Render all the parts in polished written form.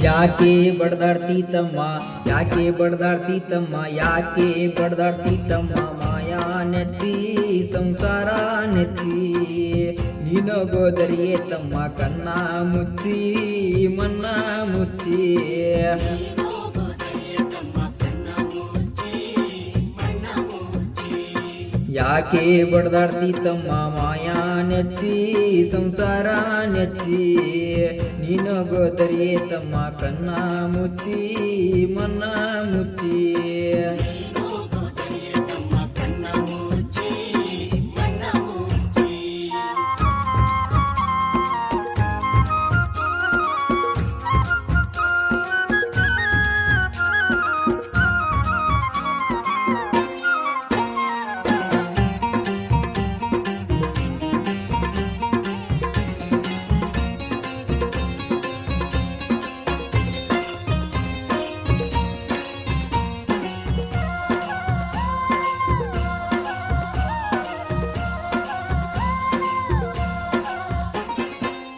ಯಾಕೆ ಬಡದಾಡ್ತಿ ತಮ್ಮ ಯಾಕೆ ಬಡದಾಡ್ತಿ ತಮ್ಮ ಯಾಕೆ ಬಡದಾಡ್ತಿ ತಮ್ಮ ಮಾಯಾ ನೆಚ್ಚಿ ಸಂಸಾರ ನೆಚ್ಚಿ ನಿನಗೋದರಿಯೇ ತಮ್ಮ ಕನ್ನ ಮುಚ್ಚಿ ಮನ್ನ ಮುಚ್ಚಿ ಯಾಕೆ ಬಡದಾಡ್ತಿ ತಮ್ಮ ಮಾಯಾ ನೆಚ್ಚಿ ಸಂಸಾರ ನೆಚ್ಚಿ ನಿನಗೋದರಿಯೇ ತಮ್ಮ ಕನ್ನ ಮುಚ್ಚಿ ಮನ್ನ ಮುಚ್ಚಿ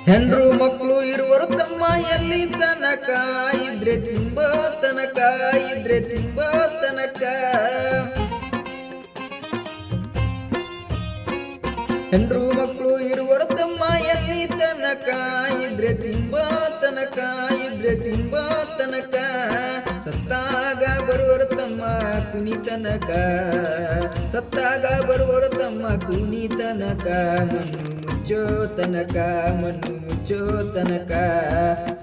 ಹೆಂಡ್ರು ಮಕ್ಕಳು ಇರುವರು ತಮ್ಮ ಎಲ್ಲಿ ತನಕ ಇದ್ರೆ ತಿಂಬ ತನಕ ಇದ್ರೆ ತಿಂಬ ತನಕ ಹೆಂಡ್ರು ಮಕ್ಕಳು ಇರುವರು ತಮ್ಮ ಎಲ್ಲಿ ತನಕ ಇದ್ರೆ ತಿಂಬ ತನಕ ಇದ್ರೆ ತಿಂಬ ತನಕ ಸತ್ತಾಗ ಬರುವರು ತಮ್ಮ ಕುನಿ ತನಕ ಸತ್ತಾಗ ಬರುವರು ತಮ್ಮ ಕುನಿ ತನಕ ಮಣ್ಣು ಮುಚ್ಚೋ ತನಕ ಮಣ್ಣು ಮುಚ್ಚೋ ತನಕ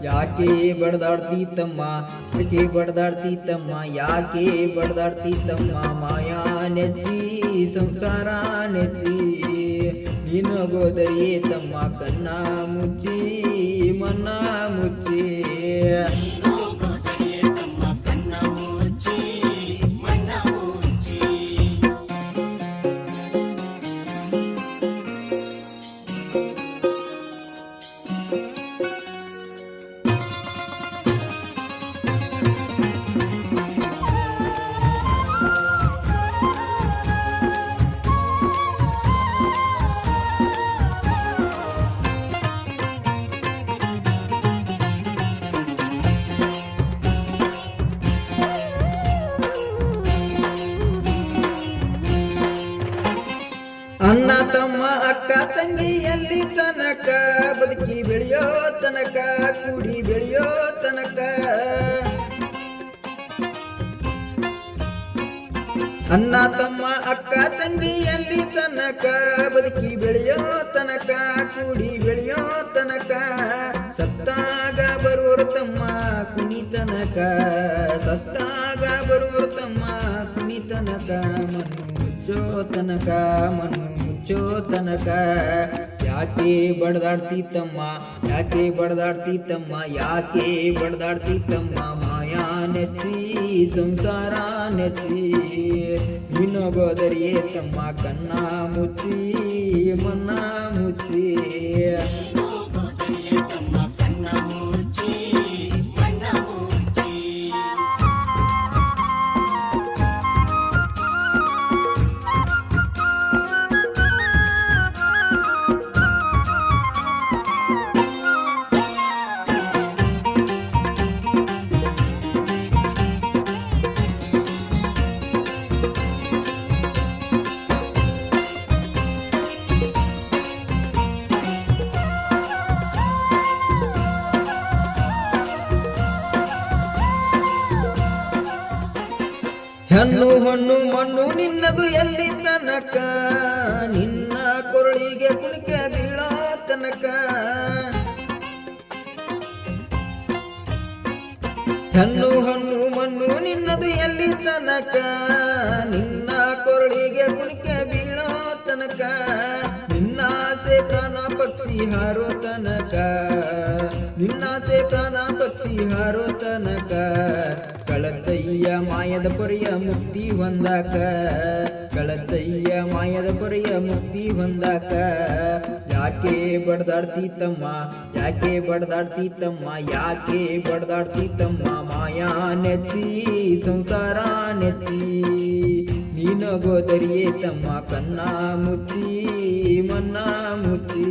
ಯಾಕೆ ಬಡದಾಡ್ತಿ ತಮ್ಮ ಯಾಕೆ ಬಡದಾಡ್ತಿ ತಮ್ಮ ಯಾಕೆ ಬಡದಾಡ್ತಿ ತಮ್ಮ ಮಾಯಾ ನೆಚ್ಚಿ ಸಂಸಾರ ನೆಚ್ಚಿ ನಿನಗೋದರಿಯೇ ತಮ್ಮ ಕನ್ನ ಮುಚ್ಚಿ ಮನ್ನ ಮುಚ್ಚಿ ಅಣ್ಣ ತಮ್ಮ ಅಕ್ಕ ತಂಗಿ ಎಲ್ಲಿ ತನಕ ಬದುಕಿ ಬೆಳೆಯೋ ತನಕ ಕೂಡಿ ಬೆಳೆಯೋ ತನಕ ಅಣ್ಣ ತಮ್ಮ ಅಕ್ಕ ತಂಗಿ ಎಲ್ಲಿ ತನಕ ಬದುಕಿ ಬೆಳೆಯೋ ತನಕ ಕೂಡಿ ಬೆಳೆಯೋ ತನಕ ಸತ್ತಾಗ ಬರುವರು ತಮ್ಮ ಕುನಿ ತನಕ ಸತ್ತಾಗ ಬರುವರು ತಮ್ಮ ಕುನಿ ತನಕ ಮಣ್ಣು ಮುಚ್ಚೋ ತನಕ ಮಣ್ಣು ಮುಚ್ಚೋ ತನಕ ಯಾಕೆ ಬಡದಾಡ್ತಿ ತಮ್ಮ ಯಾಕೆ ಬಡದಾಡ್ತಿ ತಮ್ಮ ಯಾಕೆ ಬಡದಾಡ್ತಿ ತಮ್ಮ ಮಾಯಾ ನೆಚ್ಚಿ ಸಂಸಾರ ನೆಚ್ಚಿ ನಿನಗೋದರಿಯೇ ತಮ್ಮ ಕನ್ನ ಮುಚ್ಚಿ ಮನ್ನ ಮುಚ್ಚಿ ಹೆಣ್ಣು ಹೊಣ್ಣು ಮಣ್ಣು ನಿನ್ನದು ಎಲ್ಲಿ ತನಕ ನಿನ್ನ ಕೊರಳಿಗೆ ಕುಣಿಕೆ ಬೀಳೋ ತನಕ ಹೆಣ್ಣು ಹೊಣ್ಣು ಮಣ್ಣು ನಿನ್ನದು ಎಲ್ಲಿ ತನಕ ನಿನ್ನ ಕೊರಳಿಗೆ ಕುಣಿಕೆ ಬೀಳೋ ತನಕ ನಿನ್ನಾಸೆ ಪ್ರಾಣ ಪಕ್ಷಿ ಹಾರೋ ತನಕ ನಿನ್ನಾಸೆ ಪ್ರಾಣ ಪಕ್ಷಿ ಹಾರೋ ತನಕ ಕಳಚಯ್ಯ ಮಾಯದ ಪೊರೆಯ ಮುಕ್ತಿ ಹೊಂದಾಕ ಕಳಚಯ್ಯ ಮಾಯದ ಪೊರೆಯ ಮುಕ್ತಿ ಹೊಂದಾಕ ಯಾಕೆ ಬಡದಾಡ್ತಿ ತಮ್ಮ ಯಾಕೆ ಬಡದಾಡ್ತಿ ತಮ್ಮ ಯಾಕೆ ಬಡದಾಡ್ತಿ ತಮ್ಮ ಮಾಯಾ ನೆಚ್ಚಿ ಸಂಸಾರ ನೆಚ್ಚಿ ನೀನಗೋದರಿಯೇ ತಮ್ಮ ಕನ್ನ ಮುಚ್ಚಿ ಮನ್ನ ಮುಚ್ಚಿ